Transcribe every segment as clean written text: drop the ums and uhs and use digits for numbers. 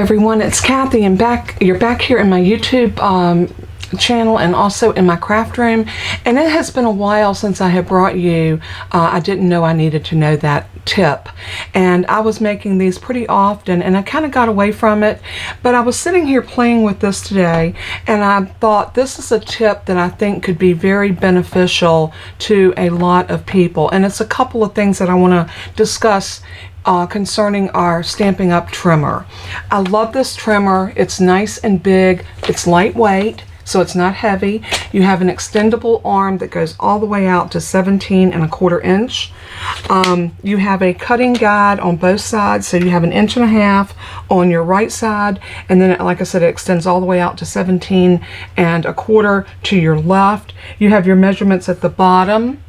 everyone, it's Kathy, and you're back here in my YouTube channel and also in my craft room. And it has been a while since I have brought you I didn't know I needed to know that tip, and I was making these pretty often and I kind of got away from it, but I was sitting here playing with this today and I thought this is a tip that I think could be very beneficial to a lot of people, and it's a couple of things that I want to discuss concerning our Stampin' Up trimmer. I love this trimmer. It's nice and big. It's lightweight, so it's not heavy. You have an extendable arm that goes all the way out to 17¼ inch. You have a cutting guide on both sides, so you have 1.5 inches on your right side, and then like I said, it extends all the way out to 17¼ to your left. You have your measurements at the bottom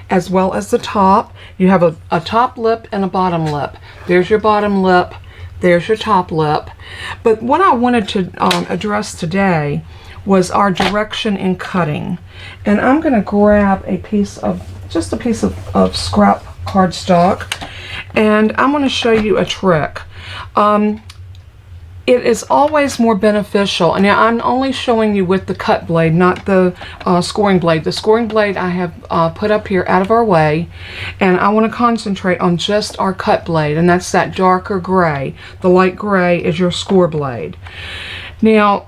as well as the top. You have a top lip and a bottom lip. There's your bottom lip, there's your top lip. But what I wanted to address today was our direction in cutting. And I'm going to grab just a piece of scrap cardstock, and I'm going to show you a trick. It is always more beneficial, and now I'm only showing you with the cut blade, not the scoring blade. The scoring blade I have put up here out of our way, and I want to concentrate on just our cut blade, and that's that darker gray. The light gray is your score blade. Now,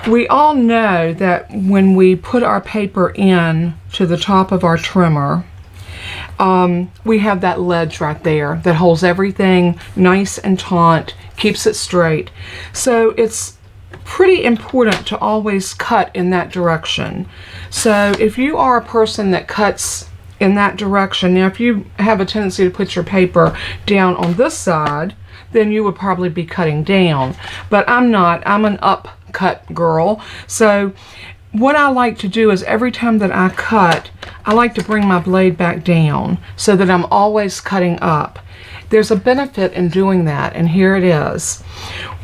we all know that when we put our paper in to the top of our trimmer, we have that ledge right there that holds everything nice and taut, keeps it straight. So it's pretty important to always cut in that direction. So if you are a person that cuts in that direction, now if you have a tendency to put your paper down on this side, then you would probably be cutting down. But I'm not. I'm an up cut girl. So what I like to do is every time that I cut, I like to bring my blade back down so that I'm always cutting up. There's a benefit in doing that, and here it is.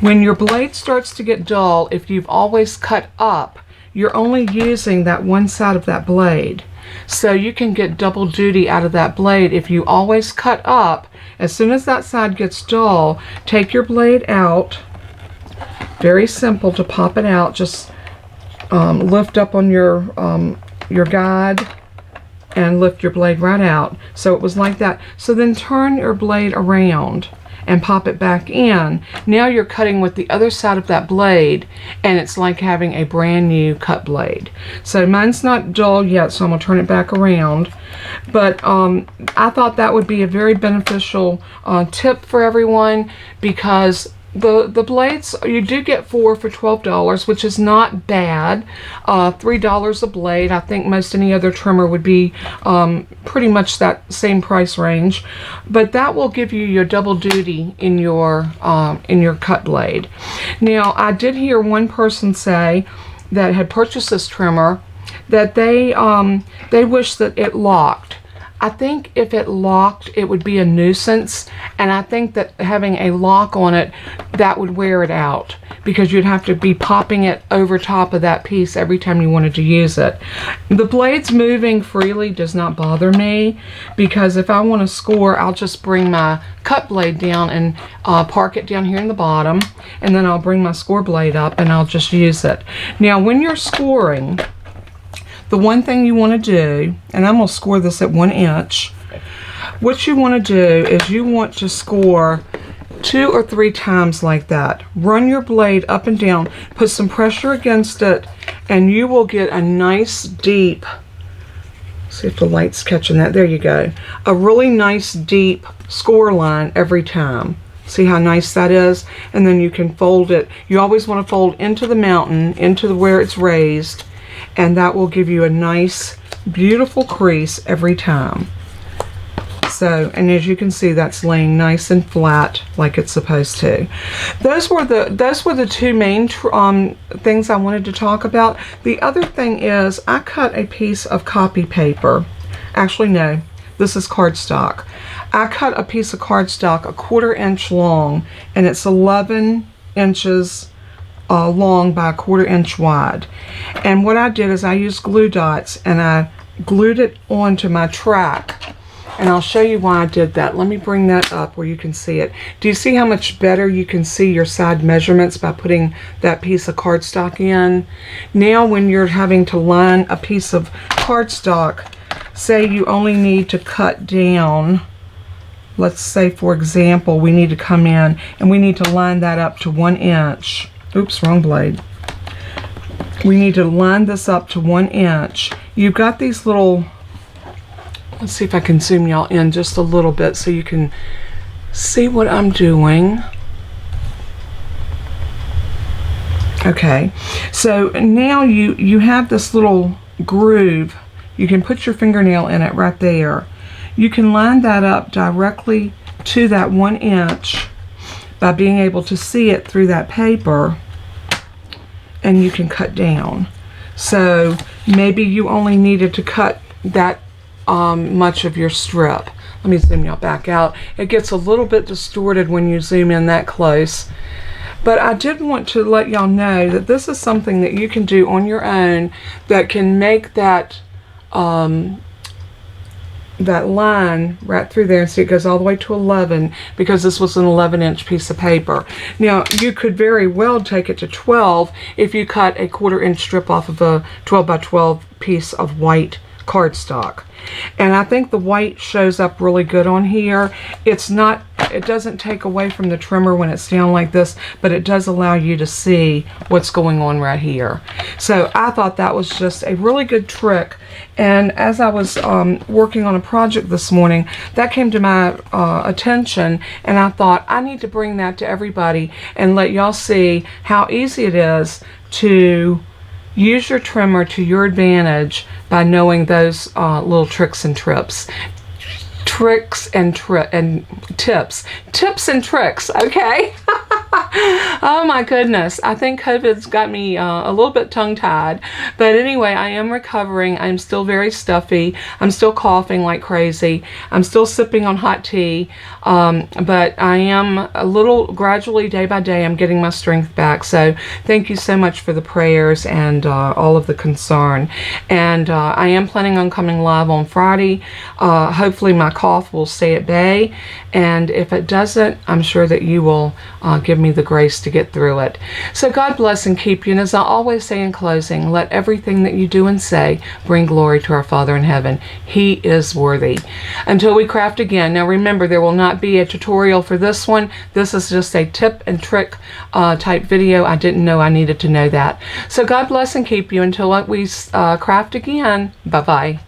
When your blade starts to get dull, if you've always cut up, you're only using that one side of that blade. So you can get double duty out of that blade if you always cut up. As soon as that side gets dull, take your blade out. Very simple to pop it out. Just lift up on your guide and lift your blade right out. So it was like that. So then turn your blade around and pop it back in. Now you're cutting with the other side of that blade, and it's like having a brand new cut blade. So mine's not dull yet, so I'm gonna turn it back around. But I thought that would be a very beneficial tip for everyone, because the blades, you do get 4 for $12, which is not bad. $3 a blade. I think most any other trimmer would be pretty much that same price range. But that will give you your double duty in your cut blade. Now, I did hear one person say that had purchased this trimmer that they wish that it locked. I think if it locked, it would be a nuisance, and I think that having a lock on it, that would wear it out, because you'd have to be popping it over top of that piece every time you wanted to use it. The blades moving freely does not bother me, because if I want to score, I'll just bring my cut blade down and park it down here in the bottom, and then I'll bring my score blade up and I'll just use it. Now, when you're scoring, the one thing you want to do, and I'm going to score this at 1 inch, what you want to do is you want to score 2 or 3 times like that. Run your blade up and down, put some pressure against it, and you will get a nice deep, see if the light's catching that, there you go, a really nice deep score line every time. See how nice that is? And then you can fold it. You always want to fold into the mountain, into where it's raised, and that will give you a nice, beautiful crease every time. So, and as you can see, that's laying nice and flat like it's supposed to. Those were the two main things I wanted to talk about. The other thing is I cut a piece of copy paper. Actually, no, this is cardstock. I cut a piece of cardstock 1/4 inch long, and it's 11 inches long by 1/4 inch wide. And what I did is I used glue dots and I glued it onto my track And I'll show you why I did that. Let me bring that up where you can see it. Do you see how much better you can see your side measurements by putting that piece of cardstock in? Now when you're having to line a piece of cardstock, say you only need to cut down, let's say for example, we need to come in and we need to line that up to 1 inch. Oops, wrong blade. We need to line this up to 1 inch. You've got these little, let's see if I can zoom y'all in just a little bit so you can see what I'm doing. Okay, so now you have this little groove. You can put your fingernail in it right there. You can line that up directly to that 1 inch by being able to see it through that paper, and you can cut down. So maybe you only needed to cut that much of your strip. Let me zoom y'all back out. It gets a little bit distorted when you zoom in that close. But I did want to let y'all know that this is something that you can do on your own that can make that that line right through there, and see it goes all the way to 11 because this was an 11-inch piece of paper. Now you could very well take it to 12 if you cut a 1/4 inch strip off of a 12 by 12 piece of white cardstock. And I think the white shows up really good on here. It's not, it doesn't take away from the trimmer when it's down like this, but it does allow you to see what's going on right here. So I thought that was just a really good trick. And as I was working on a project this morning, that came to my attention, and I thought I need to bring that to everybody and let y'all see how easy it is to use your trimmer to your advantage by knowing those little tricks and tips. Tips and tricks, okay? Oh my goodness, I think COVID's got me a little bit tongue-tied, but anyway, I am recovering. I'm still very stuffy. I'm still coughing like crazy. I'm still sipping on hot tea, but I am a little gradually, day by day, I'm getting my strength back. So thank you so much for the prayers and all of the concern. And I am planning on coming live on Friday. Hopefully my cough will stay at bay, and if it doesn't, I'm sure that you will give me the grace to get through it. So God bless and keep you, and as I always say in closing, let everything that you do and say bring glory to our Father in heaven. He is worthy. Until we craft again. Now remember, there will not be a tutorial for this one. This is just a tip and trick type video. I didn't know I needed to know that. So God bless and keep you until we craft again. Bye-bye.